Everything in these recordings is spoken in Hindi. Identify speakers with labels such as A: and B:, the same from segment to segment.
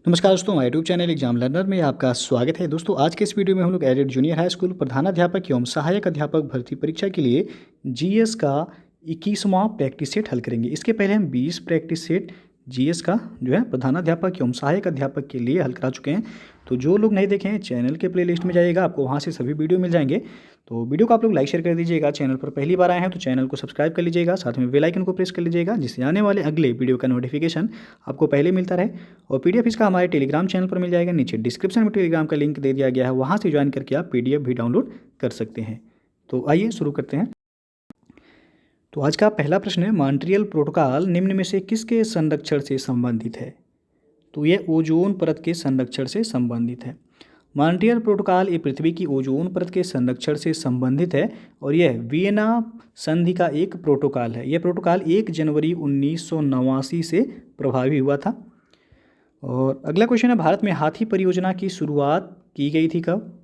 A: नमस्कार दोस्तों, हमारे यूट्यूब चैनल एग्जाम लर्नर में आपका स्वागत है। दोस्तों, आज के इस वीडियो में हम लोग एडेड जूनियर हाई स्कूल प्रधानाध्यापक एवं सहायक अध्यापक भर्ती परीक्षा के लिए जीएस का 21वां प्रैक्टिस सेट हल करेंगे। इसके पहले हम 20 प्रैक्टिस सेट जीएस का जो है प्रधानाध्यापक एवं सहायक अध्यापक के लिए हल करा चुके हैं। तो जो लोग नहीं देखे हैं, चैनल के प्लेलिस्ट में जाइएगा, आपको वहाँ से सभी वीडियो मिल जाएंगे। तो वीडियो को आप लोग लाइक शेयर कर दीजिएगा। चैनल पर पहली बार आए हैं तो चैनल को सब्सक्राइब कर लीजिएगा, साथ में बेल आइकन को प्रेस कर लीजिएगा, जिससे आने वाले अगले वीडियो का नोटिफिकेशन आपको पहले मिलता रहे। और पीडीएफ इसका हमारे टेलीग्राम चैनल पर मिल जाएगा, नीचे डिस्क्रिप्शन में टेलीग्राम का लिंक दे दिया गया है, वहाँ से ज्वाइन करके आप पीडीएफ भी डाउनलोड कर सकते हैं। तो आइए शुरू करते हैं। तो आज का पहला प्रश्न है, मॉन्ट्रियल प्रोटोकॉल निम्न में से किसके संरक्षण से संबंधित है? तो यह ओजोन परत के संरक्षण से संबंधित है। मॉन्ट्रियल प्रोटोकॉल ये पृथ्वी की ओजोन परत के संरक्षण से संबंधित है और यह वियना संधि का एक प्रोटोकॉल है। यह प्रोटोकॉल 1 जनवरी 1989 से प्रभावी हुआ था। और अगला क्वेश्चन है, भारत में हाथी परियोजना की शुरुआत की गई थी कब?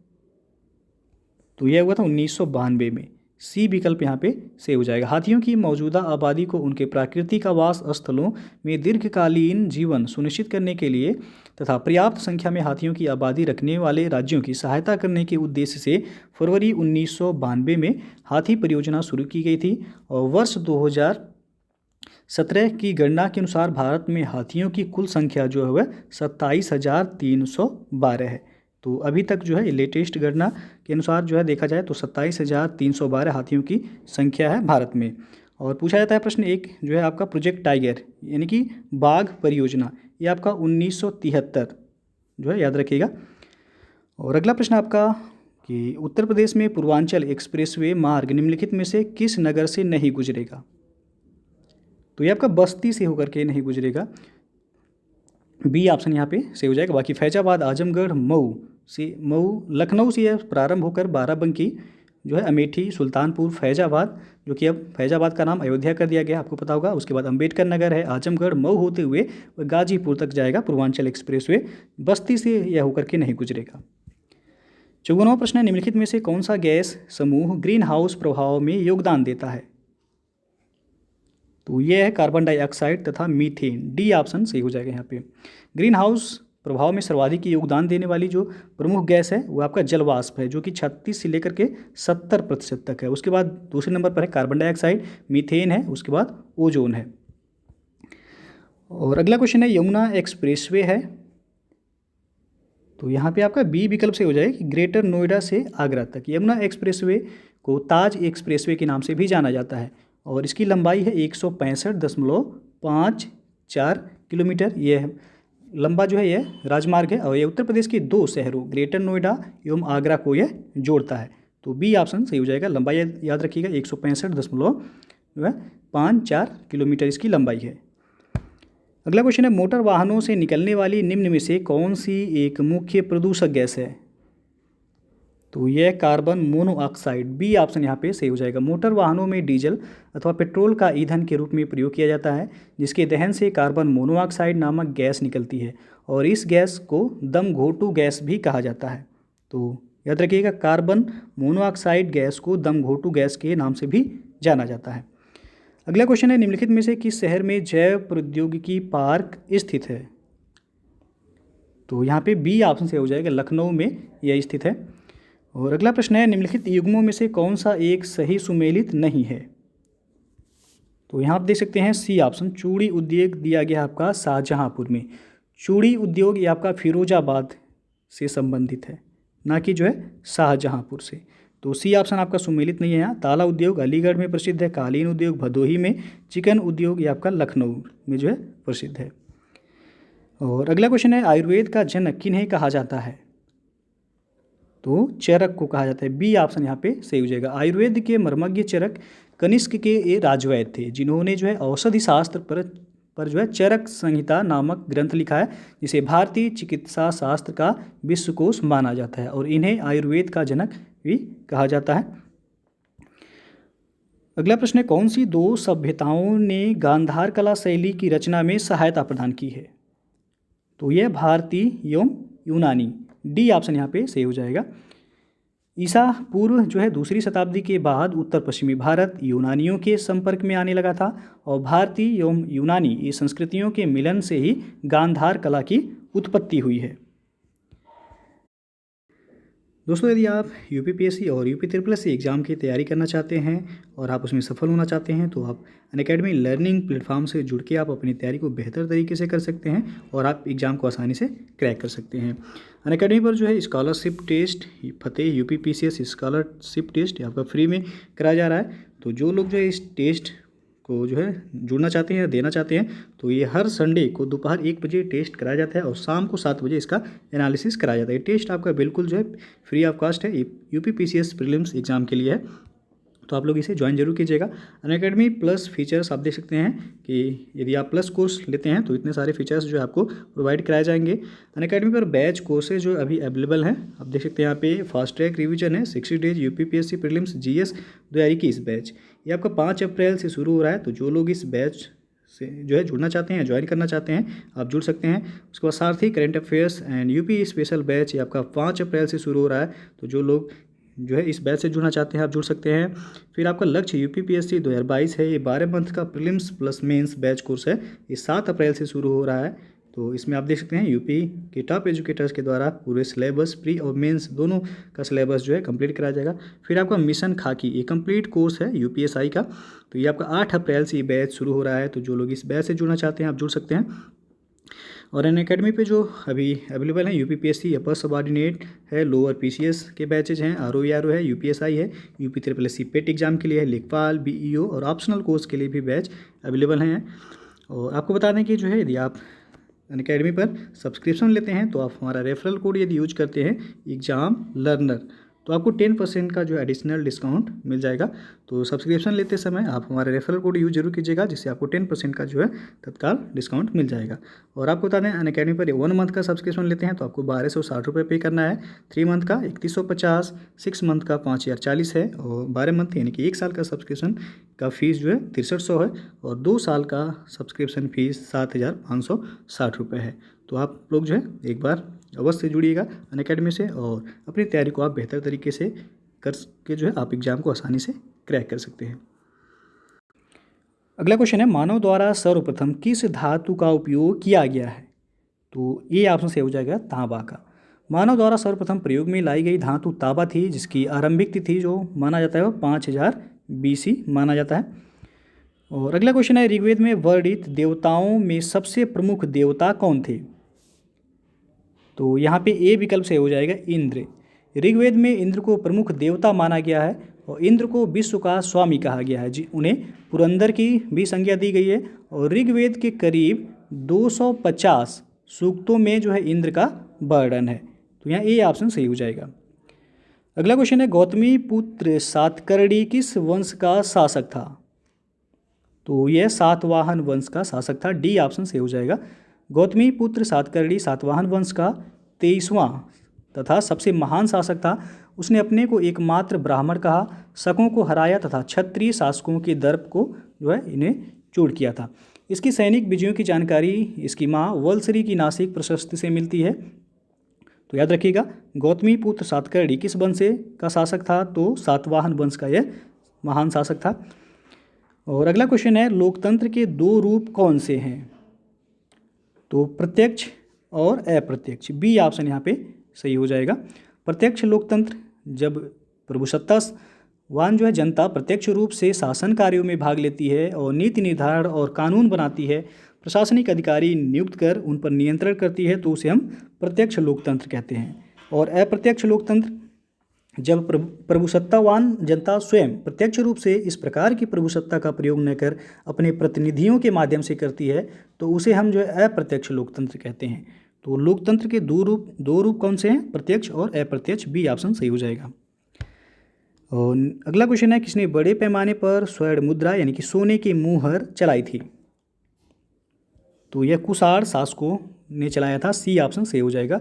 A: तो यह हुआ था 1992 में। सी विकल्प यहाँ पे सही हो जाएगा। हाथियों की मौजूदा आबादी को उनके प्राकृतिक आवास स्थलों में दीर्घकालीन जीवन सुनिश्चित करने के लिए तथा पर्याप्त संख्या में हाथियों की आबादी रखने वाले राज्यों की सहायता करने के उद्देश्य से फरवरी 1992 में हाथी परियोजना शुरू की गई थी। और वर्ष 2017 की गणना के अनुसार भारत में हाथियों की कुल संख्या जो है वह 27,312 है। तो अभी तक जो है लेटेस्ट गणना के अनुसार जो है देखा जाए तो 27,312 हाथियों की संख्या है भारत में। और पूछा जाता है प्रश्न एक जो है आपका, प्रोजेक्ट टाइगर यानी कि बाघ परियोजना, ये आपका 1973 जो है याद रखिएगा। और अगला प्रश्न आपका कि उत्तर प्रदेश में पूर्वांचल एक्सप्रेसवे मार्ग निम्नलिखित में से किस नगर से नहीं गुजरेगा? तो ये आपका बस्ती से होकर के नहीं गुजरेगा। बी ऑप्शन यहाँ पे सही हो जाएगा। बाकी फैजाबाद, आजमगढ़, लखनऊ से यह प्रारंभ होकर बाराबंकी जो है, अमेठी, सुल्तानपुर, फैजाबाद, जो कि अब फैजाबाद का नाम अयोध्या कर दिया गया, आपको पता होगा। उसके बाद अंबेडकर नगर है, आजमगढ़, मऊ होते हुए गाजीपुर तक जाएगा पूर्वांचल एक्सप्रेसवे। बस्ती से यह होकर के नहीं गुजरेगा। 54वां प्रश्न है, निम्नलिखित में से कौन सा गैस समूह ग्रीन हाउस प्रभाव में योगदान देता है? तो ये है कार्बन डाइऑक्साइड तथा मीथेन। डी ऑप्शन सही हो जाएगा यहाँ पे। ग्रीन हाउस प्रभाव में सर्वाधिक योगदान देने वाली जो प्रमुख गैस है वो आपका जलवाष्प है, जो कि 36 से लेकर के 70% तक है। उसके बाद दूसरे नंबर पर है कार्बन डाइऑक्साइड, मीथेन है, उसके बाद ओजोन है। और अगला क्वेश्चन है, यमुना एक्सप्रेसवे है, तो यहाँ पे आपका बी विकल्प से हो जाएगा कि ग्रेटर नोएडा से आगरा तक। यमुना एक्सप्रेसवे को ताज एक्सप्रेसवे के नाम से भी जाना जाता है और इसकी लंबाई है 165.54 किलोमीटर। यह लंबा जो है यह राजमार्ग है और यह उत्तर प्रदेश के 2 शहरों ग्रेटर नोएडा एवं आगरा को यह जोड़ता है। तो बी ऑप्शन सही हो जाएगा। लंबाई याद रखिएगा 165.54 किलोमीटर इसकी लंबाई है। अगला क्वेश्चन है, मोटर वाहनों से निकलने वाली निम्न में से कौन सी एक मुख्य प्रदूषक गैस है? तो यह कार्बन मोनोऑक्साइड। बी ऑप्शन यहाँ पे सही हो जाएगा। मोटर वाहनों में डीजल अथवा पेट्रोल का ईंधन के रूप में प्रयोग किया जाता है, जिसके दहन से कार्बन मोनोऑक्साइड नामक गैस निकलती है और इस गैस को दम घोटू गैस भी कहा जाता है। तो याद रखिएगा, कार्बन मोनोऑक्साइड गैस को दम घोटू गैस के नाम से भी जाना जाता है। अगला क्वेश्चन है, निम्नलिखित में से किस शहर में जैव प्रौद्योगिकी पार्क स्थित है? तो यहाँ पे बी ऑप्शन से हो जाएगा, लखनऊ में यह स्थित है। और अगला प्रश्न है, निम्नलिखित युग्मों में से कौन सा एक सही सुमेलित नहीं है? तो यहाँ आप देख सकते हैं सी ऑप्शन, चूड़ी उद्योग दिया गया आपका शाहजहांपुर में। चूड़ी उद्योग ये आपका फिरोजाबाद से संबंधित है, ना कि जो है शाहजहांपुर से। तो सी ऑप्शन आपका सुमेलित नहीं है यहाँ। ताला उद्योग अलीगढ़ में प्रसिद्ध है, कालीन उद्योग भदोही में, चिकन उद्योग ये आपका लखनऊ में जो है प्रसिद्ध है। और अगला क्वेश्चन है, आयुर्वेद का जनक किन्हें कहा जाता है? तो चरक को कहा जाता है। बी ऑप्शन यहाँ पे सही हो जाएगा। आयुर्वेद के मर्मज्ञ चरक कनिष्क के ये राजवैद्य थे, जिन्होंने जो है औषधि शास्त्र पर जो है चरक संहिता नामक ग्रंथ लिखा है, जिसे भारतीय चिकित्सा शास्त्र का विश्वकोश माना जाता है और इन्हें आयुर्वेद का जनक भी कहा जाता है। अगला प्रश्न है, कौन सी 2 सभ्यताओं ने गांधार कला शैली की रचना में सहायता प्रदान की है? तो यह भारतीय एवं यूनानी। डी ऑप्शन यहाँ पे सही हो जाएगा। ईसा पूर्व जो है 2री शताब्दी के बाद उत्तर पश्चिमी भारत यूनानियों के संपर्क में आने लगा था और भारतीय एवं यूनानी ये संस्कृतियों के मिलन से ही गांधार कला की उत्पत्ति हुई है। दोस्तों, यदि आप यूपीपीएससी और UP triple S C exam की तैयारी करना चाहते हैं और आप उसमें सफल होना चाहते हैं तो आप अनअकैडमी लर्निंग प्लेटफॉर्म से जुड़ के आप अपनी तैयारी को बेहतर तरीके से कर सकते हैं और आप एग्ज़ाम को आसानी से क्रैक कर सकते हैं। अनअकैडमी पर जो है स्कॉलरशिप टेस्ट, फतेह यूपीपीसीएस स्कॉलरशिप टेस्ट आपका फ्री में कराया जा रहा है। तो जो लोग जो है इस टेस्ट को जो है जुड़ना चाहते हैं या देना चाहते हैं तो ये हर संडे को दोपहर 1 बजे टेस्ट कराया जाता है और शाम को 7 बजे इसका एनालिसिस कराया जाता है। टेस्ट आपका बिल्कुल जो है फ्री ऑफ कॉस्ट है, यूपीपीसीएस प्रीलिम्स एग्जाम के लिए है, तो आप लोग इसे ज्वाइन जरूर कीजिएगा। अनअकैडमी प्लस फीचर्स आप देख सकते हैं कि यदि आप प्लस कोर्स लेते हैं तो इतने सारे फीचर्स जो है आपको प्रोवाइड कराए जाएंगे। अनअकैडमी पर बैच कोर्सेज जो अभी अवेलेबल हैं, आप देख सकते हैं यहाँ पे फास्ट ट्रैक रिवीजन है, 60 days UPPSC prelims GS 2021 batch, ये आपका 5 अप्रैल से शुरू हो रहा है। तो जो लोग इस बैच से जो है जुड़ना चाहते हैं, ज्वाइन करना चाहते हैं, आप जुड़ सकते हैं। उसके बाद साथ ही current affairs and UP special batch ये आपका 5 अप्रैल से शुरू हो रहा है। तो जो लोग जो है इस बैच से जुड़ना चाहते हैं आप जुड़ सकते हैं। फिर आपका लक्ष्य यूपीपीएससी 2022 है, ये 12 मंथ का prelims plus mains batch course है, ये 7 अप्रैल से शुरू हो रहा है। तो इसमें आप देख सकते हैं यूपी के टॉप एजुकेटर्स के द्वारा पूरे सिलेबस प्री और मेंस दोनों का सिलेबस जो है कंप्लीट कराया जाएगा। फिर आपका मिशन खाकी, ये कंप्लीट कोर्स है यूपीएसआई का, तो ये आपका 8 अप्रैल से ये बैच शुरू हो रहा है। तो जो लोग इस बैच से जुड़ना चाहते हैं आप जुड़ सकते हैं। और अनअकैडमी पे जो अभी अवेलेबल है यूपीपीएससी अपर सबऑर्डिनेट है, लोअर पीसीएस के बैचेज हैं, आरओ है, यूपीएसआई है, यूपी ट्रिपल एससी पेट एग्जाम के लिए है, लेखपाल, बीईओ और ऑप्शनल कोर्स के लिए भी बैच अवेलेबल हैं। और आपको बता दें कि जो है यदि आप अनअकैडमी पर सब्सक्रिप्शन लेते हैं तो आप हमारा रेफरल कोड यदि यूज करते हैं एग्जाम लर्नर तो आपको 10% का जो एडिशनल डिस्काउंट मिल जाएगा। तो सब्सक्रिप्शन लेते समय आप हमारे रेफरल कोड यूज जरूर कीजिएगा, जिससे आपको 10% का जो है तत्काल डिस्काउंट मिल जाएगा। और आपको बता दें अनअकैडमी पर 1 मंथ का सब्सक्रिप्शन लेते हैं तो आपको 1260 रुपये पे करना है, 3 मंथ का 3150, 6 मंथ का 5040 है और 12 मंथ यानी कि 1 साल का सब्सक्रिप्शन का फीस जो है 6300 है और 2 साल का सब्सक्रिप्शन फीस 7560 रुपये है। तो आप लोग जो है एक बार अवश्य जुड़िएगा अनअकैडमी से और अपनी तैयारी को आप बेहतर तरीके से करके जो है आप एग्ज़ाम को आसानी से क्रैक कर सकते हैं। अगला क्वेश्चन है, मानव द्वारा सर्वप्रथम किस धातु का उपयोग किया गया है? तो ये ऑप्शन से हो जाएगा तांबा का। मानव द्वारा सर्वप्रथम प्रयोग में लाई गई धातु तांबा थी, जिसकी आरंभिक तिथि जो माना जाता है वो 5000 BC माना जाता है। और अगला क्वेश्चन है, ऋग्वेद में वर्णित देवताओं में सबसे प्रमुख देवता कौन थे? तो यहाँ पे ए विकल्प से हो जाएगा इंद्र। ऋग्वेद में इंद्र को प्रमुख देवता माना गया है और इंद्र को विश्व का स्वामी कहा गया है जी। उन्हें पुरंदर की भी संज्ञा दी गई है और ऋग्वेद के करीब 250 सूक्तों में जो है इंद्र का वर्णन है। तो यहाँ ए ऑप्शन सही हो जाएगा। अगला क्वेश्चन है, गौतमी पुत्र सातकर्णी किस वंश का शासक था? तो यह सातवाहन वंश का शासक था, डी ऑप्शन से हो जाएगा। गौतमी पुत्र सातकर्णी सातवाहन वंश का 23वां तथा सबसे महान शासक था। उसने अपने को एकमात्र ब्राह्मण कहा, शकों को हराया तथा क्षत्रिय शासकों के दर्प को जो है इन्हें चूर किया था। इसकी सैनिक विजयों की जानकारी इसकी माँ वलसरी की नासिक प्रशस्ति से मिलती है। तो याद रखिएगा, गौतमी पुत्र सातकर्णी किस वंश का शासक था? तो सातवाहन वंश का यह महान शासक था। और अगला क्वेश्चन है, लोकतंत्र के 2 रूप कौन से हैं? तो प्रत्यक्ष और अप्रत्यक्ष, बी ऑप्शन यहाँ पे सही हो जाएगा। प्रत्यक्ष लोकतंत्र, जब प्रभुसत्तावान जो है जनता प्रत्यक्ष रूप से शासन कार्यों में भाग लेती है और नीति निर्धारण और कानून बनाती है, प्रशासनिक अधिकारी नियुक्त कर उन पर नियंत्रण करती है, तो उसे हम प्रत्यक्ष लोकतंत्र कहते हैं। और अप्रत्यक्ष लोकतंत्र, जब प्रभुसत्तावान जनता स्वयं प्रत्यक्ष रूप से इस प्रकार की प्रभुसत्ता का प्रयोग न कर अपने प्रतिनिधियों के माध्यम से करती है, तो उसे हम जो है अप्रत्यक्ष लोकतंत्र कहते हैं। तो लोकतंत्र के दो रूप कौन से हैं? प्रत्यक्ष और अप्रत्यक्ष, बी ऑप्शन सही हो जाएगा। और अगला क्वेश्चन है, किसने बड़े पैमाने पर स्वर्ण मुद्रा यानी कि सोने की मुहर चलाई थी? तो यह कुषाण शासकों ने चलाया था, सी ऑप्शन सही हो जाएगा।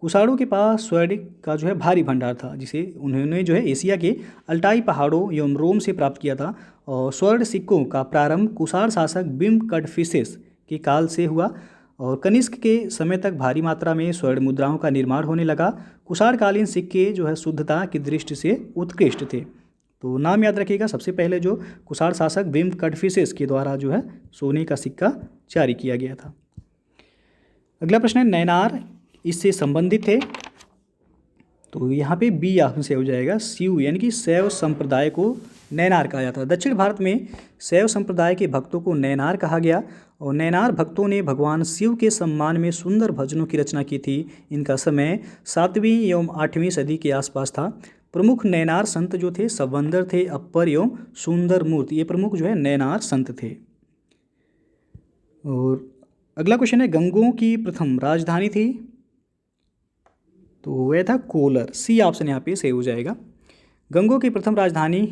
A: कुषाणों के पास स्वर्ण का जो है भारी भंडार था, जिसे उन्होंने जो है एशिया के अल्टाई पहाड़ों एवं रोम से प्राप्त किया था। और स्वर्ण सिक्कों का प्रारंभ कुषाण शासक बिम्बकडफिसेस के काल से हुआ और कनिष्क के समय तक भारी मात्रा में स्वर्ण मुद्राओं का निर्माण होने लगा। कुषाणकालीन सिक्के जो है शुद्धता की दृष्टि से उत्कृष्ट थे। तो नाम याद रखिएगा, सबसे पहले जो कुषाण शासक बिम्बकडफिसेस के द्वारा जो है सोने का सिक्का जारी किया गया था। अगला प्रश्न है नैनार इससे संबंधित है। तो यहाँ पे बी ऑप्शन से हो जाएगा शिव यानी कि शैव संप्रदाय को नैनार कहा जाता है। दक्षिण भारत में शैव संप्रदाय के भक्तों को नैनार कहा गया और नैनार भक्तों ने भगवान शिव के सम्मान में सुंदर भजनों की रचना की थी। इनका समय 7वीं एवं 8वीं सदी के आसपास था। प्रमुख नैनार संत जो थे सबंदर थे, अप्पर एवं सुंदर मूर्ति, ये प्रमुख जो है नैनार संत थे। और अगला क्वेश्चन है गंगों की प्रथम राजधानी थी। तो वह था कोलर, सी ऑप्शन यहाँ पे सही हो जाएगा। गंगों की प्रथम राजधानी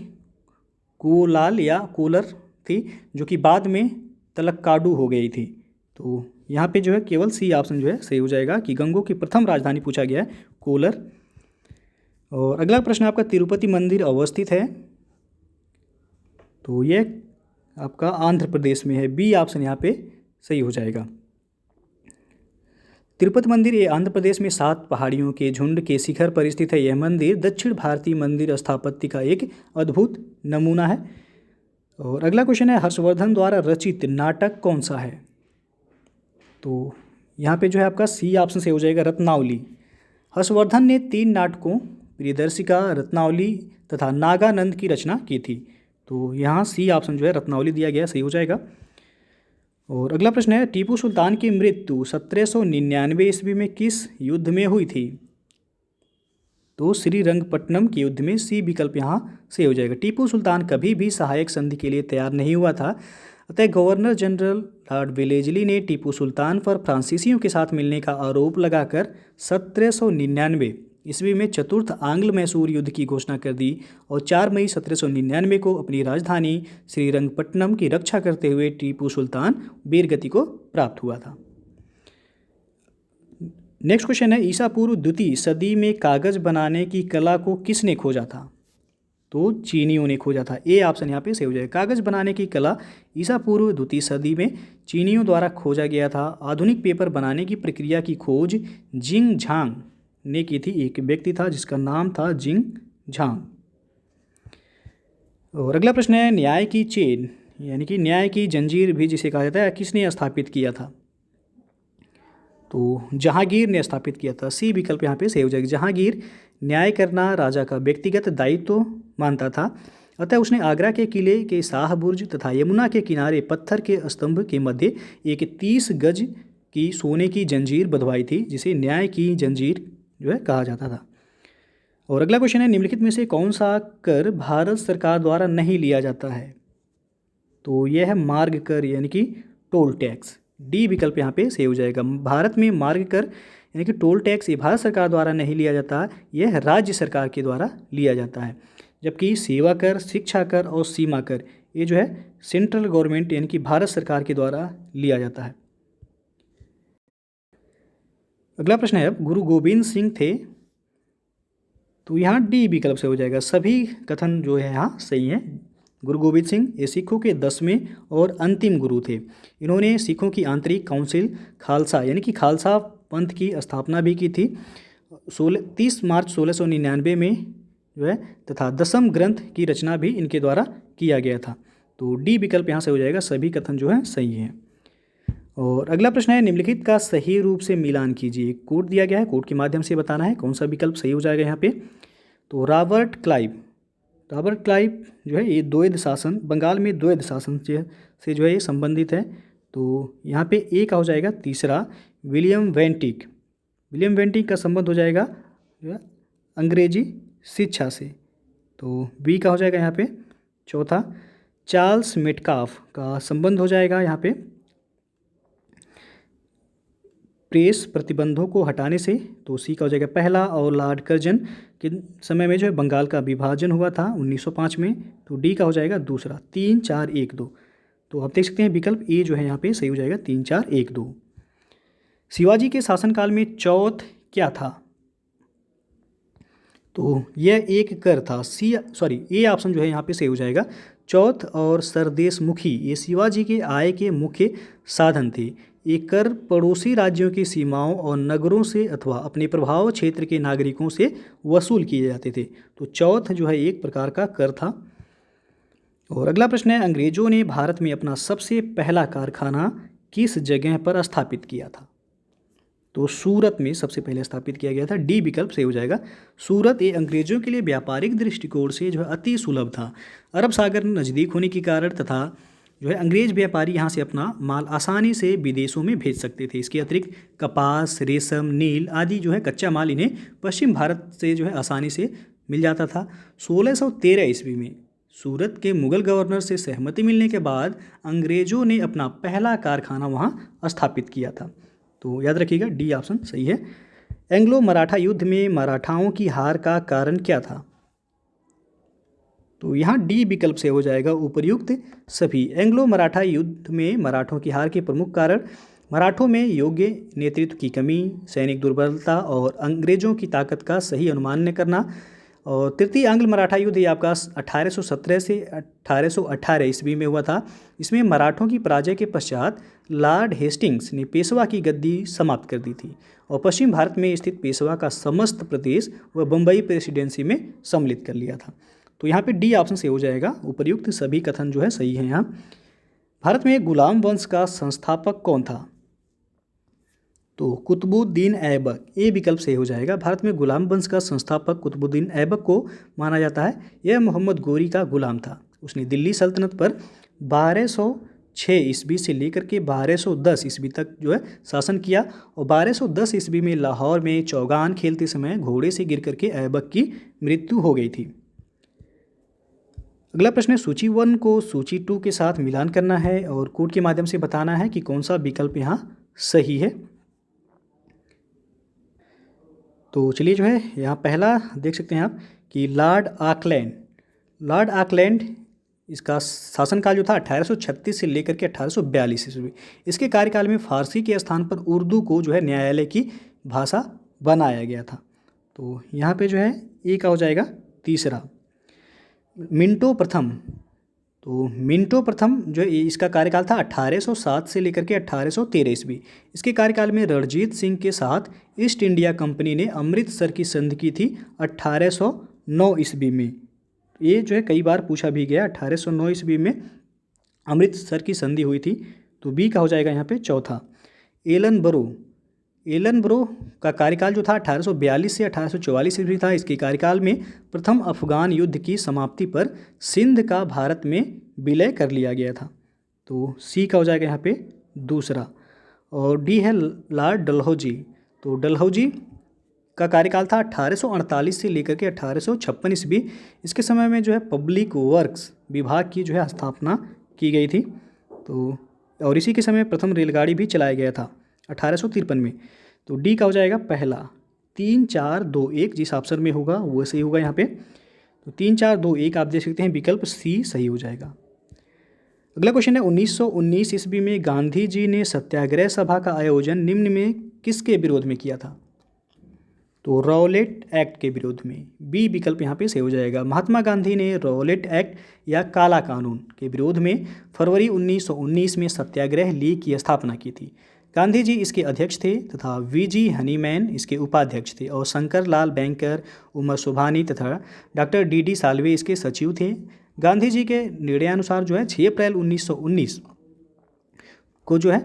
A: कोलाल या कोलर थी जो कि बाद में तलक्काडू हो गई थी। तो यहाँ पे जो है केवल सी ऑप्शन जो है सही हो जाएगा कि गंगों की प्रथम राजधानी पूछा गया है कोलर। और अगला प्रश्न आपका तिरुपति मंदिर अवस्थित है। तो यह आपका आंध्र प्रदेश में है, बी ऑप्शन यहाँ पे सही हो जाएगा। तिरुपति मंदिर ये आंध्र प्रदेश में 7 पहाड़ियों के झुंड के शिखर पर स्थित है। यह मंदिर दक्षिण भारतीय मंदिर स्थापत्य का एक अद्भुत नमूना है। और अगला क्वेश्चन है हर्षवर्धन द्वारा रचित नाटक कौन सा है। तो यहाँ पे जो है आपका सी ऑप्शन से हो जाएगा रत्नावली। हर्षवर्धन ने 3 नाटकों प्रियदर्शिका, रत्नावली तथा नागानंद की रचना की थी। तो यहाँ सी ऑप्शन जो है रत्नावली दिया गया, सही हो जाएगा। और अगला प्रश्न है टीपू सुल्तान की मृत्यु 1799 ईस्वी में किस युद्ध में हुई थी। तो श्रीरंगपट्टनम के युद्ध में, सी विकल्प यहाँ से हो जाएगा। टीपू सुल्तान कभी भी सहायक संधि के लिए तैयार नहीं हुआ था, अतः गवर्नर जनरल लॉर्ड वेलेजली ने टीपू सुल्तान पर फ्रांसीसियों के साथ मिलने का आरोप लगाकर 1799 ईस्वी में चतुर्थ आंग्ल मैसूर युद्ध की घोषणा कर दी और 4 मई 1799 को अपनी राजधानी श्रीरंगपट्टनम की रक्षा करते हुए टीपू सुल्तान वीरगति को प्राप्त हुआ था। नेक्स्ट क्वेश्चन है ईसा पूर्व द्वितीय सदी में कागज बनाने की कला को किसने खोजा था। तो चीनियों ने खोजा था, ए ऑप्शन यहाँ पे सही हो जाएगा। कागज बनाने की कला ईसा पूर्व द्वितीय सदी में चीनियों द्वारा खोजा गया था। आधुनिक पेपर बनाने की प्रक्रिया की खोज जिंग झांग ने की थी। एक व्यक्ति था जिसका नाम था जिंग झांग। और अगला प्रश्न है न्याय की चेन यानी कि न्याय की जंजीर भी जिसे कहा जाता है किसने स्थापित किया था। तो जहांगीर ने स्थापित किया था, सी विकल्प यहाँ पे सही हो जाएगा। जहांगीर न्याय करना राजा का व्यक्तिगत दायित्व मानता था, अतः उसने आगरा के किले के शाह बुर्ज तथा यमुना के किनारे पत्थर के स्तंभ के मध्य एक 30 गज की सोने की जंजीर बंधवाई थी, जिसे न्याय की जंजीर जो है कहा जाता था। और अगला क्वेश्चन है निम्नलिखित में से कौन सा कर भारत सरकार द्वारा नहीं लिया जाता है। तो यह है मार्ग कर यानी कि टोल टैक्स, डी विकल्प यहाँ पे सही हो जाएगा। भारत में मार्ग कर यानी कि टोल टैक्स ये भारत सरकार द्वारा नहीं लिया जाता, यह राज्य सरकार के द्वारा लिया जाता है। जबकि सेवा कर, शिक्षा कर और सीमा कर ये जो है सेंट्रल गवर्नमेंट यानी कि भारत सरकार के द्वारा लिया जाता है। अगला प्रश्न है गुरु गोविंद सिंह थे। तो यहाँ डी विकल्प से हो जाएगा। सभी कथन जो है यहाँ सही है। गुरु गोविंद सिंह ये सिखों के 10वें और अंतिम गुरु थे। इन्होंने सिखों की आंतरिक काउंसिल खालसा यानी कि खालसा पंथ की स्थापना भी की थी 30 मार्च 1699 में जो है, तथा दसम ग्रंथ की रचना भी इनके द्वारा किया गया था। तो डी विकल्प यहाँ से हो जाएगा। सभी कथन जो है सही हैं। और अगला प्रश्न है निम्नलिखित का सही रूप से मिलान कीजिए। कोड दिया गया है, कोड के माध्यम से बताना है कौन सा विकल्प सही हो जाएगा यहाँ पे। तो रॉबर्ट क्लाइव जो है ये द्वैध शासन, बंगाल में द्वैध शासन से जो है ये संबंधित है। तो यहाँ पे ए का हो जाएगा तीसरा। विलियम वेंटिक का संबंध हो जाएगा जो है अंग्रेजी शिक्षा से। तो बी का हो जाएगा यहाँ पे चौथा। चार्ल्स मेटकाफ का संबंध हो जाएगा यहाँ पे प्रेस प्रतिबंधों को हटाने से। तो सी का हो जाएगा पहला। और लॉर्ड कर्जन के समय में जो है बंगाल का विभाजन हुआ था 1905 में। तो डी का हो जाएगा दूसरा। 3 4 1 2। तो आप देख सकते हैं विकल्प ए जो है यहाँ पे सही हो जाएगा 3 4 1 2। शिवाजी के शासनकाल में चौथ क्या था। तो यह एक कर था। ए ऑप्शन जो है यहाँ पे सही हो जाएगा। चौथ और सरदेशमुखी ये शिवाजी के आय के मुख्य साधन थे। ये कर पड़ोसी राज्यों की सीमाओं और नगरों से अथवा अपने प्रभाव क्षेत्र के नागरिकों से वसूल किए जाते थे। तो चौथ जो है एक प्रकार का कर था। और अगला प्रश्न है अंग्रेजों ने भारत में अपना सबसे पहला कारखाना किस जगह पर स्थापित किया था। तो सूरत में सबसे पहले स्थापित किया गया था। डी विकल्प सही हो जाएगा। सूरत ये अंग्रेजों के लिए व्यापारिक दृष्टिकोण से जो है अति सुलभ था। अरब सागर नज़दीक होने के कारण तथा जो है अंग्रेज व्यापारी यहाँ से अपना माल आसानी से विदेशों में भेज सकते थे। इसके अतिरिक्त कपास, रेशम, नील आदि जो है कच्चा माल इन्हें पश्चिम भारत से जो है आसानी से मिल जाता था। 1613 ईस्वी में सूरत के मुगल गवर्नर से सहमति मिलने के बाद अंग्रेजों ने अपना पहला कारखाना वहाँ स्थापित किया था। तो याद रखिएगा डी ऑप्शन सही है। एंग्लो मराठा युद्ध में मराठाओं की हार का कारण क्या था? तो यहाँ डी विकल्प से हो जाएगा उपर्युक्त सभी। एंग्लो मराठा युद्ध में मराठों की हार के प्रमुख कारण मराठों में योग्य नेतृत्व की कमी, सैनिक दुर्बलता और अंग्रेजों की ताकत का सही अनुमान न करना। और तृतीय आंग्ल मराठा युद्ध ये आपका 1817 से 1818 ईस्वी में हुआ था। इसमें मराठों की पराजय के पश्चात लॉर्ड हेस्टिंग्स ने पेशवा की गद्दी समाप्त कर दी थी और पश्चिम भारत में स्थित पेशवा का समस्त प्रदेश व बम्बई प्रेसिडेंसी में सम्मिलित कर लिया था। तो यहाँ पे डी ऑप्शन से हो जाएगा। उपर्युक्त सभी कथन जो है सही है। यहाँ भारत में गुलाम वंश का संस्थापक कौन था? तो कुतुबुद्दीन ऐबक, ए विकल्प से हो जाएगा। भारत में गुलाम वंश का संस्थापक कुतुबुद्दीन ऐबक को माना जाता है। यह मोहम्मद गोरी का गुलाम था। उसने दिल्ली सल्तनत पर 1206 ईस्वी से लेकर के 1210 ईस्वी तक जो है शासन किया और 1210 ईस्वी में लाहौर में चौगान खेलते समय घोड़े से गिर करके ऐबक की मृत्यु हो गई थी। अगला प्रश्न है सूची 1 को सूची 2 के साथ मिलान करना है और कोड के माध्यम से बताना है कि कौन सा विकल्प यहाँ सही है। तो चलिए जो है यहाँ पहला देख सकते हैं आप कि लॉर्ड आकलैंड इसका शासनकाल जो था 1836 से लेकर के 1842 ईस्वी। इसके कार्यकाल में फारसी के स्थान पर उर्दू को जो है न्यायालय की भाषा बनाया गया था। तो यहाँ पे जो है ए का हो जाएगा तीसरा। मिंटो प्रथम, तो मिंटो प्रथम जो इसका कार्यकाल था 1807 से लेकर के 1813 ईस्वी। इसके कार्यकाल में रणजीत सिंह के साथ ईस्ट इंडिया कंपनी ने अमृतसर की संधि की थी 1809 ईस्वी में। ये जो है कई बार पूछा भी गया। 1809 ईस्वी में अमृतसर की संधि हुई थी। तो बी का हो जाएगा यहाँ पे चौथा। एलन ब्रो का कार्यकाल जो था 1842 से 1844 ईस्वी था। इसके कार्यकाल में प्रथम अफगान युद्ध की समाप्ति पर सिंध का भारत में विलय कर लिया गया था। तो सी का हो जाएगा यहाँ पे दूसरा। और डी है लॉर्ड डलहौजी। तो डलहौजी का कार्यकाल था 1848 से लेकर के 1856 ईस्वी। इसके समय में जो है पब्लिक वर्क्स विभाग की जो है स्थापना की गई थी। तो और इसी के समय प्रथम रेलगाड़ी भी चलाया गया था 1853 में। तो डी का हो जाएगा पहला। 3 4 2 1 जिस ऑप्शन में होगा वो सही होगा यहाँ पे। तो 3 4 2 1 आप देख सकते हैं विकल्प सी सही हो जाएगा। अगला क्वेश्चन है 1919 ईस्वी में गांधी जी ने सत्याग्रह सभा का आयोजन निम्न में किसके विरोध में किया था? तो रॉलेट एक्ट के विरोध में। बी विकल्प यहाँ पे सही हो जाएगा। महात्मा गांधी ने रॉलेट एक्ट या काला कानून के विरोध में फरवरी 1919 में सत्याग्रह लीग की स्थापना की थी। गांधी जी इसके अध्यक्ष थे तथा वी.जी. हनीमैन इसके उपाध्यक्ष थे और शंकर लाल बैंकर, उमर सुभानी तथा डॉक्टर डी.डी. साल्वे इसके सचिव थे। गांधी जी के निर्णयानुसार जो है 6 अप्रैल 1919 को जो है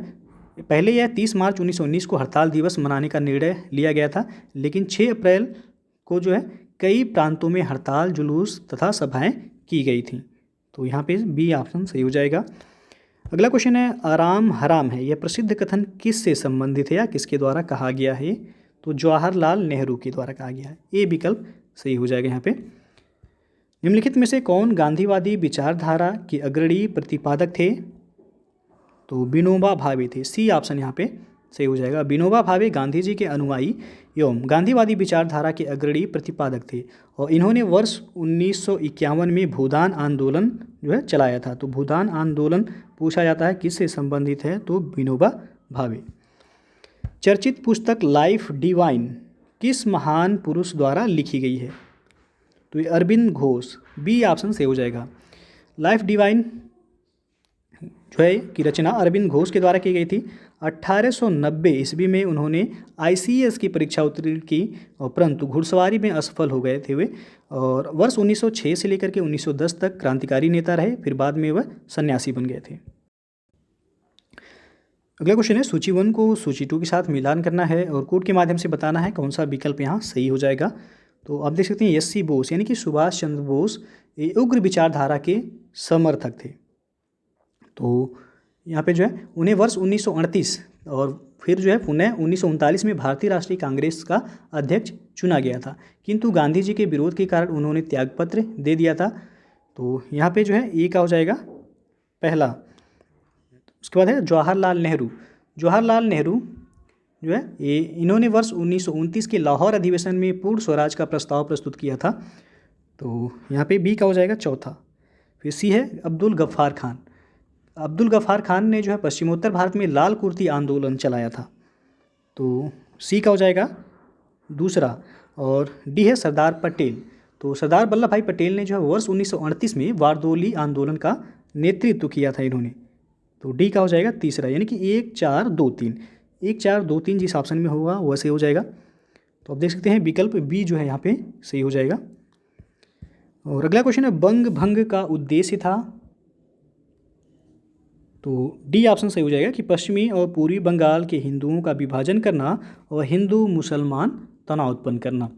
A: पहले यह 30 मार्च 1919 को हड़ताल दिवस मनाने का निर्णय लिया गया था, लेकिन 6 अप्रैल को जो है कई प्रांतों में हड़ताल, जुलूस तथा सभाएं की गई थी। तो यहाँ पे बी ऑप्शन सही हो जाएगा। अगला क्वेश्चन है आराम हराम है, यह प्रसिद्ध कथन किस से संबंधित है या किसके द्वारा कहा गया है? तो जवाहरलाल नेहरू के द्वारा कहा गया है। ए विकल्प सही हो जाएगा यहाँ पे। निम्नलिखित में से कौन गांधीवादी विचारधारा के अग्रणी प्रतिपादक थे? तो विनोबा भावे थे। सी ऑप्शन यहाँ पे सही हो जाएगा। विनोबा भावे गांधी जी के अनुयायी एवं गांधीवादी विचारधारा के अग्रणी प्रतिपादक थे और इन्होंने वर्ष 1951 में भूदान आंदोलन जो है चलाया था। तो भूदान आंदोलन पूछा जाता है किससे संबंधित है? तो विनोबा भावे। चर्चित पुस्तक लाइफ डिवाइन किस महान पुरुष द्वारा लिखी गई है? तो ये अरविंद घोष। बी ऑप्शन से हो जाएगा। लाइफ डिवाइन जो है कि रचना अरविंद घोष के द्वारा की गई थी। 1890 ईस्वी में उन्होंने ICS की परीक्षा उत्तीर्ण की और परंतु घुड़सवारी में असफल हो गए थे वे। और वर्ष 1906 से लेकर के 1910 तक क्रांतिकारी नेता रहे, फिर बाद में वह सन्यासी बन गए थे। अगला क्वेश्चन है सूची 1 को सूची 2 के साथ मिलान करना है और कोड के माध्यम से बताना है कौन सा विकल्प यहाँ सही हो जाएगा। तो आप देख सकते हैं एस सी बोस यानी कि सुभाष चंद्र बोस ये उग्र विचारधारा के समर्थक थे। तो यहाँ पे जो है उन्हें वर्ष 1938 और फिर जो है पुनः 1939 में भारतीय राष्ट्रीय कांग्रेस का अध्यक्ष चुना गया था, किंतु गांधी जी के विरोध के कारण उन्होंने त्यागपत्र दे दिया था। तो यहाँ पे जो है ए का हो जाएगा पहला। उसके बाद है जवाहरलाल नेहरू। जवाहरलाल नेहरू जो है ये इन्होंने वर्ष 1929 के लाहौर अधिवेशन में पूर्ण स्वराज का प्रस्ताव प्रस्तुत किया था। तो यहाँ पे बी का हो जाएगा चौथा। फिर सी है अब्दुल गफ्फार खान। अब्दुल गफ्फार खान ने जो है पश्चिमोत्तर भारत में लाल कुर्ती आंदोलन चलाया था। तो सी का हो जाएगा दूसरा। और डी है सरदार पटेल। तो सरदार वल्लभ भाई पटेल ने जो है वर्ष 1938 में बारदोली आंदोलन का नेतृत्व किया था इन्होंने। तो डी का हो जाएगा तीसरा, यानी कि 1 4 2 3। 1 4 2 3 जिस ऑप्शन में होगा वह सही हो जाएगा। तो आप देख सकते हैं विकल्प बी जो है यहाँ पे सही हो जाएगा। और अगला क्वेश्चन है बंग भंग का उद्देश्य था। तो डी ऑप्शन सही हो जाएगा कि पश्चिमी और पूर्वी बंगाल के हिंदुओं का विभाजन करना और हिंदू मुसलमान तनाव उत्पन्न करना।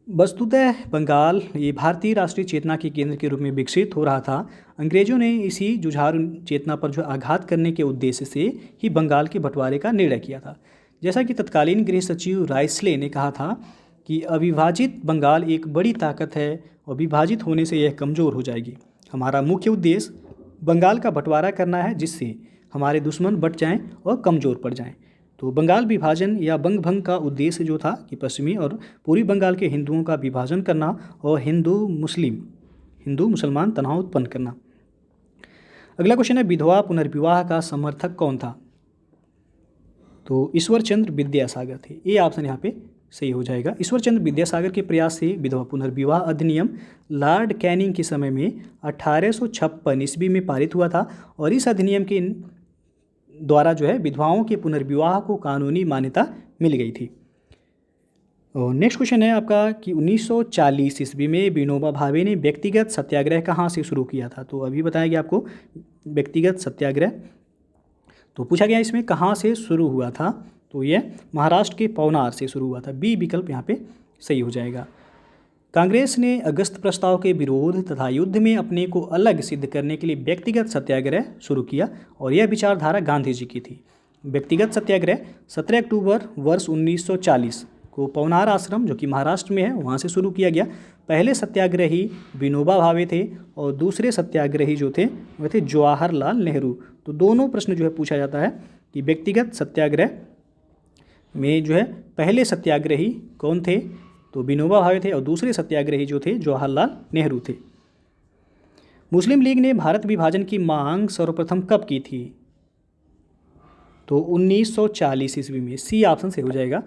A: वस्तुतः बंगाल ये भारतीय राष्ट्रीय चेतना के केंद्र के रूप में विकसित हो रहा था। अंग्रेजों ने इसी जुझारू चेतना पर जो आघात करने के उद्देश्य से ही बंगाल के बंटवारे का निर्णय किया था। जैसा कि तत्कालीन गृह सचिव राइसले ने कहा था कि अविभाजित बंगाल एक बड़ी ताकत है और विभाजित होने से यह कमज़ोर हो जाएगी। हमारा मुख्य उद्देश्य बंगाल का बंटवारा करना है जिससे हमारे दुश्मन बट जाएं और कमज़ोर पड़ जाएं। तो बंगाल विभाजन या बंग भंग का उद्देश्य जो था कि पश्चिमी और पूर्वी बंगाल के हिंदुओं का विभाजन करना और हिंदू मुसलमान तनाव उत्पन्न करना। अगला क्वेश्चन है विधवा पुनर्विवाह का समर्थक कौन था। तो ईश्वर चंद्र विद्यासागर थे। ये ऑप्शन यहाँ पे सही हो जाएगा। ईश्वर चंद्र विद्यासागर के प्रयास से विधवा पुनर्विवाह अधिनियम लॉर्ड कैनिंग के समय में 1856 ईस्वी में पारित हुआ था और इस अधिनियम के द्वारा जो है विधवाओं के पुनर्विवाह को कानूनी मान्यता मिल गई थी। और नेक्स्ट क्वेश्चन है आपका कि 1940 ईस्वी में विनोबा भावे ने व्यक्तिगत सत्याग्रह कहाँ से शुरू किया था। तो अभी बताया गया आपको व्यक्तिगत सत्याग्रह। तो पूछा गया इसमें कहाँ से शुरू हुआ था। तो यह महाराष्ट्र के पवनार से शुरू हुआ था। बी विकल्प यहाँ पे सही हो जाएगा। कांग्रेस ने अगस्त प्रस्ताव के विरोध तथा युद्ध में अपने को अलग सिद्ध करने के लिए व्यक्तिगत सत्याग्रह शुरू किया और यह विचारधारा गांधी जी की थी। व्यक्तिगत सत्याग्रह 17 अक्टूबर वर्ष 1940 को पवनार आश्रम जो कि महाराष्ट्र में है वहाँ से शुरू किया गया। पहले सत्याग्रही विनोबा भावे थे और दूसरे सत्याग्रही जो थे वह थे जवाहरलाल नेहरू। तो दोनों प्रश्न जो है पूछा जाता है कि व्यक्तिगत सत्याग्रह में जो है पहले सत्याग्रही कौन थे। तो विनोबा भावे थे और दूसरे सत्याग्रही जो थे जवाहरलाल नेहरू थे। मुस्लिम लीग ने भारत विभाजन की मांग सर्वप्रथम कब की थी। तो 1940 ईस्वी में। सी ऑप्शन से हो जाएगा।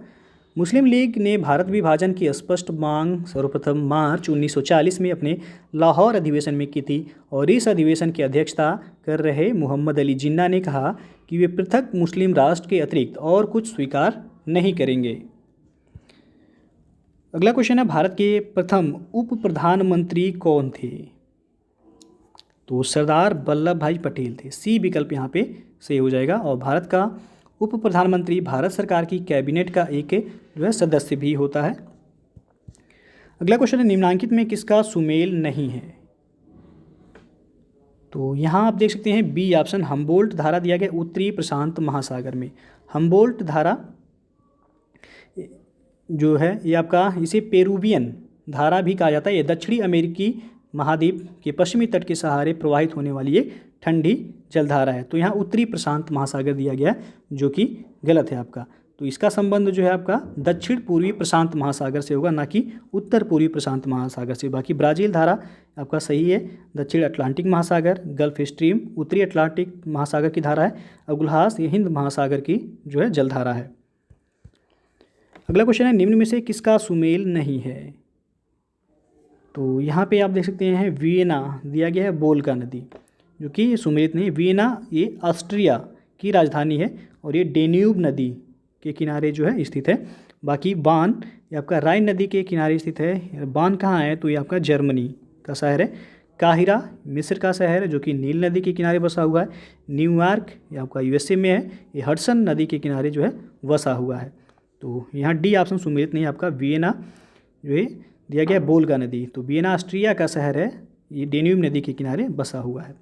A: मुस्लिम लीग ने भारत विभाजन की स्पष्ट मांग सर्वप्रथम मार्च 1940 में अपने लाहौर अधिवेशन में की थी और इस अधिवेशन की अध्यक्षता कर रहे मोहम्मद अली जिन्ना ने कहा कि वे पृथक मुस्लिम राष्ट्र के अतिरिक्त और कुछ स्वीकार नहीं करेंगे। अगला क्वेश्चन है भारत के प्रथम उप प्रधानमंत्री कौन थे। तो सरदार वल्लभ भाई पटेल थे। सी विकल्प यहाँ पे सही हो जाएगा। और भारत का उप प्रधानमंत्री भारत सरकार की कैबिनेट का एक जो है सदस्य भी होता है। अगला क्वेश्चन है निम्नांकित में किसका सुमेल नहीं है। तो यहाँ आप देख सकते हैं बी ऑप्शन हम्बोल्ट धारा दिया गया उत्तरी प्रशांत महासागर में। हम्बोल्ट धारा जो है ये आपका इसे पेरुवियन धारा भी कहा जाता है। ये दक्षिणी अमेरिकी महाद्वीप के पश्चिमी तट के सहारे प्रवाहित होने वाली एक ठंडी जलधारा है। तो यहाँ उत्तरी प्रशांत महासागर दिया गया जो कि गलत है आपका। तो इसका संबंध जो है आपका दक्षिण पूर्वी प्रशांत महासागर से होगा, ना कि उत्तर पूर्वी प्रशांत महासागर से। बाकी ब्राज़ील धारा आपका सही है। दक्षिण अटलांटिक महासागर, गल्फ स्ट्रीम उत्तरी अटलांटिक महासागर की धारा है। अगुलहास ये हिंद महासागर की जो है जलधारा है। अगला क्वेश्चन है निम्न में से किसका सुमेल नहीं है। तो यहाँ पे आप देख सकते हैं वियना दिया गया है वोल्गा नदी जो कि सुमेलित नहीं। वियना ये ऑस्ट्रिया की राजधानी है और ये डेन्यूब नदी के किनारे जो है स्थित है। बाकी बान ये आपका राइन नदी के किनारे स्थित है। बान कहाँ है तो ये आपका जर्मनी का शहर है। काहिरा मिस्र का शहर है जो कि नील नदी के किनारे बसा हुआ है। न्यूयॉर्क ये आपका यूएसए में है, ये हडसन नदी के किनारे जो है बसा हुआ है। तो यहाँ डी ऑप्शन सुमेलित नहीं, आपका वियना जो है दिया गया वोल्गा नदी, तो वियना ऑस्ट्रिया का शहर है, ये डेन्यूब नदी के किनारे बसा हुआ है।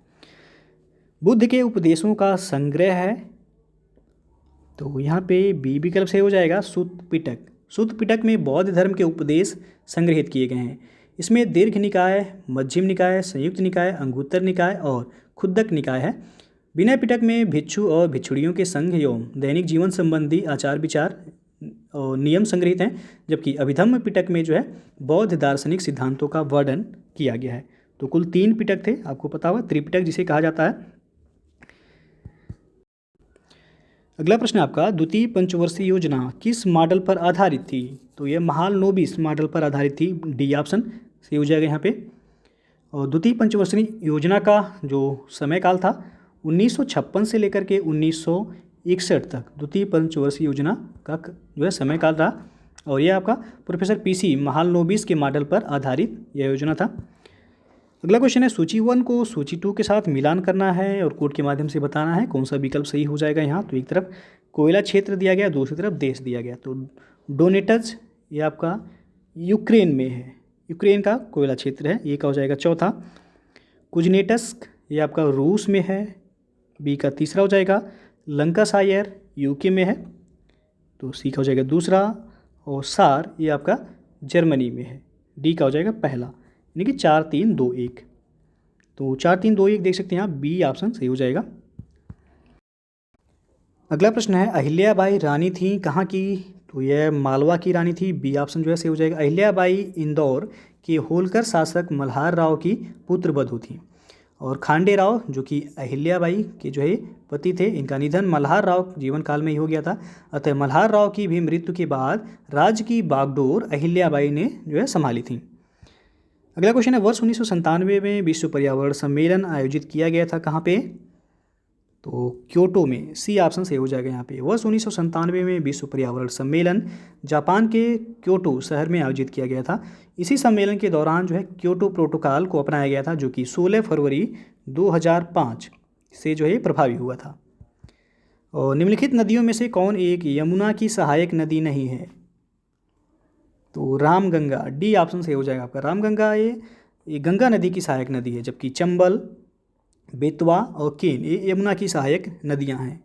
A: बुद्ध के उपदेशों का संग्रह है, तो यहाँ पे बी विकल्प से हो जाएगा सुत्त पिटक। सुत्त पिटक में बौद्ध धर्म के उपदेश संग्रहित किए गए हैं। इसमें दीर्घ निकाय, मध्यम निकाय, संयुक्त निकाय, अंगुत्तर निकाय और खुद्दक निकाय है। विनय पिटक में भिक्षु और भिक्षुणियों के संघ एवं दैनिक जीवन संबंधी आचार विचार और नियम संग्रहित हैं, जबकि अभिधम्म पिटक में जो है बौद्ध दार्शनिक सिद्धांतों का वर्णन किया गया है। तो कुल 3 पिटक थे, आपको पता होगा, त्रिपिटक जिसे कहा जाता है। अगला प्रश्न आपका, द्वितीय पंचवर्षीय योजना किस मॉडल पर आधारित थी? तो यह महालनोबिस मॉडल पर आधारित थी, डी ऑप्शन सही हो जाएगा यहाँ पे। और द्वितीय पंचवर्षीय योजना का जो समयकाल था 1956 से लेकर के 1961 तक द्वितीय पंचवर्षीय योजना का जो है समयकाल रहा, और यह आपका प्रोफेसर पीसी महालनोबिस के मॉडल पर आधारित यह योजना था। अगला क्वेश्चन है, सूची 1 को सूची 2 के साथ मिलान करना है और कोड के माध्यम से बताना है कौन सा विकल्प सही हो जाएगा। यहाँ तो एक तरफ कोयला क्षेत्र दिया गया, दूसरी तरफ देश दिया गया। तो डोनेटस ये आपका यूक्रेन में है, यूक्रेन का कोयला क्षेत्र है, ये का हो जाएगा चौथा। कुजनेटस्क ये आपका रूस में है, बी का तीसरा हो जाएगा। लंकाशायर यूके में है, तो सी का हो जाएगा दूसरा। और सार ये आपका जर्मनी में है, डी का हो जाएगा पहला, यानी कि 4 3 2 1। तो 4 3 2 1 देख सकते हैं आप, बी ऑप्शन सही हो जाएगा। अगला प्रश्न है, अहिल्याबाई रानी थी कहाँ की? तो यह मालवा की रानी थी, बी ऑप्शन जो है सही हो जाएगा। अहिल्याबाई इंदौर के होलकर शासक मल्हार राव की पुत्रवधू थी। और खांडे राव जो कि अहिल्याबाई के जो है पति थे, इनका निधन मल्हार राव जीवन काल में ही हो गया था। अतः मल्हार राव की भी मृत्यु के बाद राज्य की बागडोर अहिल्याबाई ने जो है संभाली थी। अगला क्वेश्चन है, वर्ष 1997 में विश्व पर्यावरण सम्मेलन आयोजित किया गया था कहाँ पे? तो क्योटो में, सी ऑप्शन सही हो जाएगा यहाँ पे। वर्ष 1997 में विश्व पर्यावरण सम्मेलन जापान के क्योटो शहर में आयोजित किया गया था। इसी सम्मेलन के दौरान जो है क्योटो प्रोटोकॉल को अपनाया गया था, जो कि 16 फरवरी 2005 से जो है प्रभावी हुआ था। और निम्नलिखित नदियों में से कौन एक यमुना की सहायक नदी नहीं है? तो रामगंगा, डी ऑप्शन सही हो जाएगा आपका। रामगंगा ये गंगा नदी की सहायक नदी है, जबकि चंबल, बेतवा और केन ये यमुना की सहायक नदियां हैं।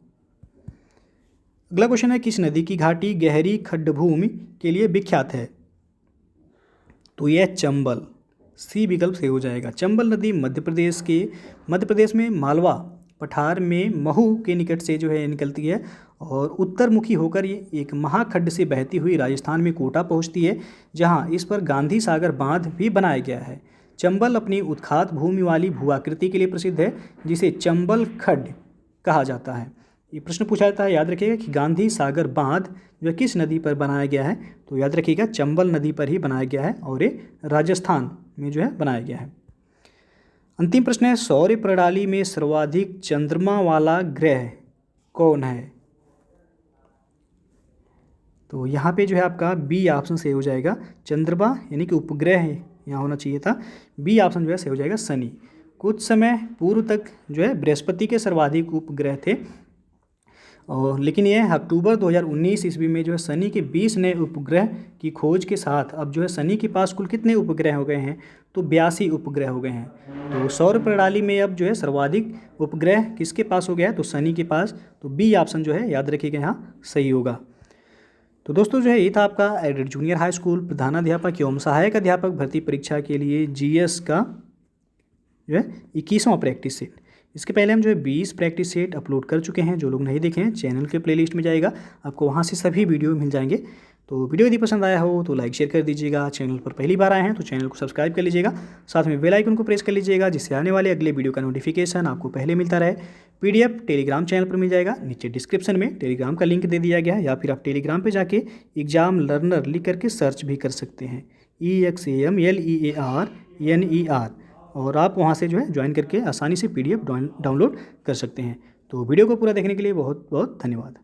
A: अगला क्वेश्चन है, किस नदी की घाटी गहरी खड्डभूमि के लिए विख्यात है? तो यह चंबल, सी विकल्प सही हो जाएगा। चंबल नदी मध्य प्रदेश में मालवा पठार में महू के निकट से जो है निकलती है और उत्तरमुखी होकर ये एक महाखड्ड से बहती हुई राजस्थान में कोटा पहुंचती है, जहां इस पर गांधी सागर बांध भी बनाया गया है। चंबल अपनी उत्खात भूमि वाली भूआकृति के लिए प्रसिद्ध है, जिसे चंबल खड्ड कहा जाता है। ये प्रश्न पूछा जाता है, याद रखिएगा कि गांधी सागर बांध जो किस नदी पर बनाया गया है? तो याद रखिएगा चंबल नदी पर ही बनाया गया है और ये राजस्थान में जो है बनाया गया है। अंतिम प्रश्न है, सौर प्रणाली में सर्वाधिक चंद्रमा वाला ग्रह कौन है? तो यहाँ पे जो है आपका बी ऑप्शन सही हो जाएगा, चंद्रमा यानी कि उपग्रह यहाँ होना चाहिए था। बी ऑप्शन जो है सही हो जाएगा शनि। कुछ समय पूर्व तक जो है बृहस्पति के सर्वाधिक उपग्रह थे, और लेकिन यह अक्टूबर 2019 ईस्वी में जो है शनि के 20 नए उपग्रह की खोज के साथ अब जो है शनि के पास कुल कितने उपग्रह हो गए हैं? तो 82 उपग्रह हो गए हैं। तो सौर प्रणाली में अब जो है सर्वाधिक उपग्रह किसके पास हो गया है? तो शनि के पास। तो बी ऑप्शन जो है याद रखिएगा यहाँ सही होगा। तो दोस्तों जो है ये था आपका एडेड जूनियर हाई स्कूल प्रधानाध्यापक एवं सहायक अध्यापक भर्ती परीक्षा के लिए जीएस का जो है 21वां प्रैक्टिस सेट। इसके पहले हम जो है 20 प्रैक्टिस सेट अपलोड कर चुके हैं। जो लोग नहीं देखे हैं चैनल के प्लेलिस्ट में जाएगा, आपको वहाँ से सभी वीडियो मिल जाएंगे। तो वीडियो यदि पसंद आया हो तो लाइक शेयर कर दीजिएगा। चैनल पर पहली बार आए हैं तो चैनल को सब्सक्राइब कर लीजिएगा, साथ में बेल आइकन को प्रेस कर लीजिएगा, जिससे आने वाले अगले वीडियो का नोटिफिकेशन आपको पहले मिलता रहे। पीडीएफ टेलीग्राम चैनल पर मिल जाएगा, नीचे डिस्क्रिप्शन में टेलीग्राम का लिंक दे दिया गया है, या फिर आप टेलीग्राम पर जाके एग्जाम लर्नर लिख करके सर्च भी कर सकते हैं, EXAMLEARNER, और आप वहाँ से जो है ज्वाइन करके आसानी से पीडीएफ डाउनलोड कर सकते हैं। तो वीडियो को पूरा देखने के लिए बहुत बहुत धन्यवाद।